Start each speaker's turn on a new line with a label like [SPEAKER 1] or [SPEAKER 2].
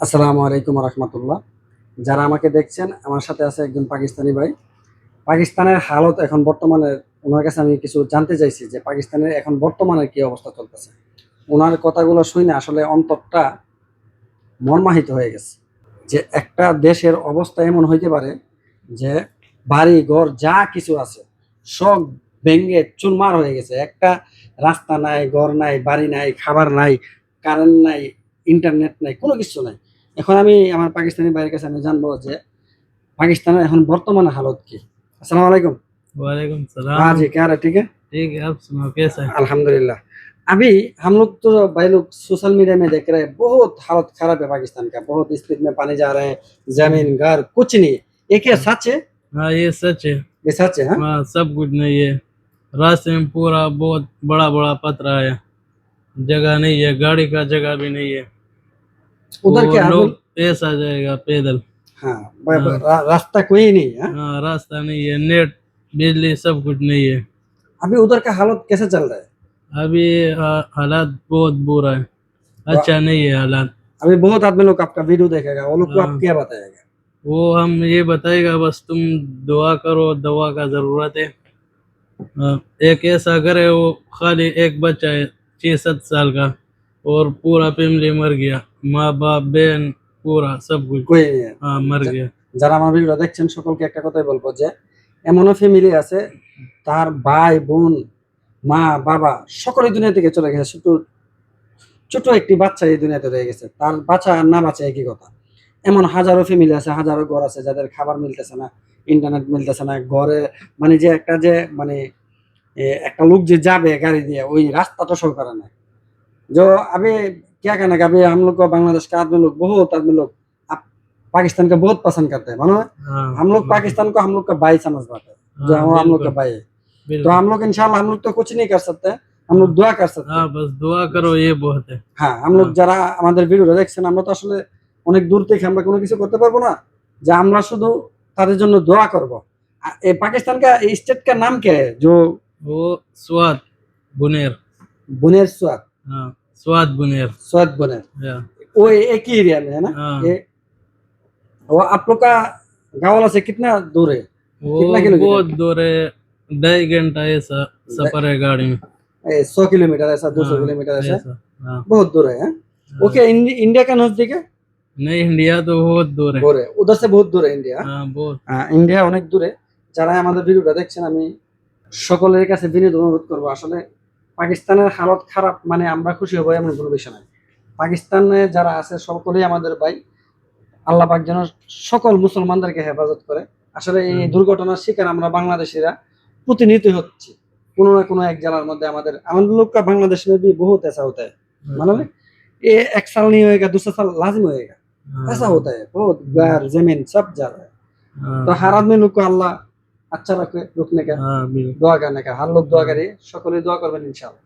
[SPEAKER 1] আসসালামু আলাইকুম রহমতুল্লাহ। যারা আমাকে দেখছেন, আমার সাথে আছে একজন পাকিস্তানি ভাই। পাকিস্তানের হালত এখন বর্তমানে ওনার কাছে আমি কিছু জানতে চাইছি যে পাকিস্তানের এখন বর্তমানে কি অবস্থা চলতেছে। ওনার কথাগুলো শুনে আসলে অন্তরটা মর্মাহিত হয়ে গেছে যে একটা দেশের অবস্থা এমন হইতে পারে যে বাড়ি ঘর যা কিছু আছে সব ভেঙে চুরমার হয়ে গেছে। একটা রাস্তা নাই, ঘর নাই, বাড়ি নাই, খাবার নাই, কারেন্ট নাই, ইন্টারনেট নাই, কোনো কিছু নাই। এখন আমি আমার পাকিস্তানি ভাইয়ের কাছে আমি জানবো যে पाकिस्तान এখন বর্তমানে हालत की। अस्सलाम वालेकुम।
[SPEAKER 2] वालेकुम
[SPEAKER 1] हाँ
[SPEAKER 2] सलाम।
[SPEAKER 1] जी, क्या हाल है? ठीक है,
[SPEAKER 2] ठीक है, आप सुनाओ कैसा है?
[SPEAKER 1] अल्हम्दुलिल्लाह। अभी हम लोग तो भाई लोग सोशल मीडिया में देख रहे हैं, बहुत हालत खराब है पाकिस्तान का, बहुत स्पीड में पानी जा रहे हैं, जमीन घर कुछ नहीं। ये क्या सच है?
[SPEAKER 2] हाँ ये सच है।
[SPEAKER 1] ये सच है? हाँ,
[SPEAKER 2] हाँ सब कुछ नहीं है। रास्ते में पूरा बहुत बड़ा बड़ा पथरा है। जगह नहीं है, गाड़ी का जगह भी नहीं है।
[SPEAKER 1] उधर
[SPEAKER 2] वो
[SPEAKER 1] क्या अभी?
[SPEAKER 2] लोग ऐसा जाएगा पैदल।
[SPEAKER 1] हाँ,
[SPEAKER 2] हाँ
[SPEAKER 1] रास्ता कोई नहीं है, हाँ?
[SPEAKER 2] हाँ रास्ता नहीं है, नेट बिजली सब कुछ नहीं है।
[SPEAKER 1] अभी उधर का हालत कैसे चल रहा है?
[SPEAKER 2] अभी हालात बहुत बुरा है,
[SPEAKER 1] तो
[SPEAKER 2] अच्छा नहीं है हालात।
[SPEAKER 1] अभी बहुत आदमी लोग आपका वीडियो देखेगा, वो लोग को आप
[SPEAKER 2] हाँ
[SPEAKER 1] क्या बताएगा?
[SPEAKER 2] वो हम ये बताएगा बस तुम दुआ करो, दवा का जरूरत है। एक ऐसा घर है, वो खाली एक बच्चा है 6-7 साल का, और पूरा फैमिली मर गया, माँ बाप बहन पूरा सब कुछ।
[SPEAKER 1] कोई नहीं है।
[SPEAKER 2] हाँ मर गया।
[SPEAKER 1] যারা আমার ভিডিওটা দেখছেন সকলকে একটা কথাই বলবো যে এমনও ফ্যামিলি আছে, তার ভাই বোন মা বাবা সকলে দুনিয়া থেকে চলে গেছে, শুধু ছোট একটি বাচ্চা এই দুনিয়াতে রয়ে গেছে। তার বাঁচা আর না বাঁচা একই কথা। এমন হাজারো ফ্যামিলি আছে, হাজারো ঘর আছে যাদের খাবার মিলতেছে না, ইন্টারনেট মিলতেছে না, ঘরে মানে যে একটা যে মানে একটা লোক যে যাবে গাড়ি দিয়ে ওই রাস্তাটা সরকার নাই। जो अभी क्या कहना कि अभी हम लोग को बांग्लादेश का आदमी लोग बहुत आदमी लोग अब पाकिस्तान का बहुत पसंद करते हैं, मालूम है?
[SPEAKER 2] हाँ
[SPEAKER 1] हम लोग पाकिस्तान को हम लोग का भाई समझ पाते हैं, जो
[SPEAKER 2] हाँ
[SPEAKER 1] हम लोग का
[SPEAKER 2] बिल्कुल
[SPEAKER 1] भाई है। तो
[SPEAKER 2] बिल्कुल।
[SPEAKER 1] हम लोग इंशाल्लाह हम लोग तो कुछ नहीं कर सकते, हम लोग दुआ कर सकते
[SPEAKER 2] हाँ
[SPEAKER 1] हैं।
[SPEAKER 2] बस दुआ करो, ये बहुत है।
[SPEAKER 1] হ্যাঁ, हम लोग যারা আমাদের ভিডিওটা দেখছেন আমরা তো আসলে অনেক দূর থেকে আমরা কোনো কিছু করতে পারবো না, যে আমরা শুধু তাদের জন্য দোয়া করব। ये पाकिस्तान का स्टेट का नाम क्या है जो?
[SPEAKER 2] वो स्वाद बुनेर।
[SPEAKER 1] बुनेर स्वाद।
[SPEAKER 2] हाँ स्वाद बुनेर।
[SPEAKER 1] स्वाद बुनेर,
[SPEAKER 2] हाँ
[SPEAKER 1] वो एक ही एरिया में है ना
[SPEAKER 2] हाँ।
[SPEAKER 1] ये? वो आप लोग का गाँव वाला से कितना दूर है,
[SPEAKER 2] वो
[SPEAKER 1] कितना
[SPEAKER 2] बहुत
[SPEAKER 1] किलोमीटर?
[SPEAKER 2] दूर है, 2.5 घंटा ऐसा सफर है गाड़ी में।
[SPEAKER 1] 100 किलोमीटर ऐसा, 200
[SPEAKER 2] हाँ
[SPEAKER 1] किलोमीटर ऐसा,
[SPEAKER 2] ऐसा। हाँ
[SPEAKER 1] बहुत दूर है, हाँ?
[SPEAKER 2] हाँ।
[SPEAKER 1] ओके, इंडिया का नजदीक है?
[SPEAKER 2] नहीं इंडिया तो बहुत दूर है।
[SPEAKER 1] दूर है, उधर से बहुत दूर है इंडिया।
[SPEAKER 2] हाँ बहुत।
[SPEAKER 1] ইন্ডিয়া অনেক দূরে। যারা আমাদের ভিডিওটা দেখছেন আমি সকলের কাছে বিনীত অনুরোধ করবো, আসলে পাকিস্তানের হালত খারাপ মানে আমরা খুশি হবো এমন কোনো বিষয় নাই। পাকিস্তানে যারা আছে সকলেই আমাদের ভাই। আল্লাহ পাক যেন সকল মুসলমানদেরকে হেফাজত করে। আসলে এই দুর্ঘটনার শিকার আমরা বাংলাদেশিরা প্রতিনিয়ত হচ্ছি। কোনো না কোনো এক জেলার মধ্যে আমাদের আমাদের लोग का बांग्लादेश में भी बहुत ऐसा होता है, मालूम है? ये 1 साल नहीं होएगा, दूसरा साल लाजिम होएगा, ऐसा होता है। बहुत घर जमीन सब जा रहा है। तो हर आदमी लोग को अल्लाह अच्छा रखे, रुकने का
[SPEAKER 2] हाँ बिल्कुल।
[SPEAKER 1] दुआ करने का, हर लोग दुआ करिए, সকলে দোয়া করবেন ইনশাআল্লাহ।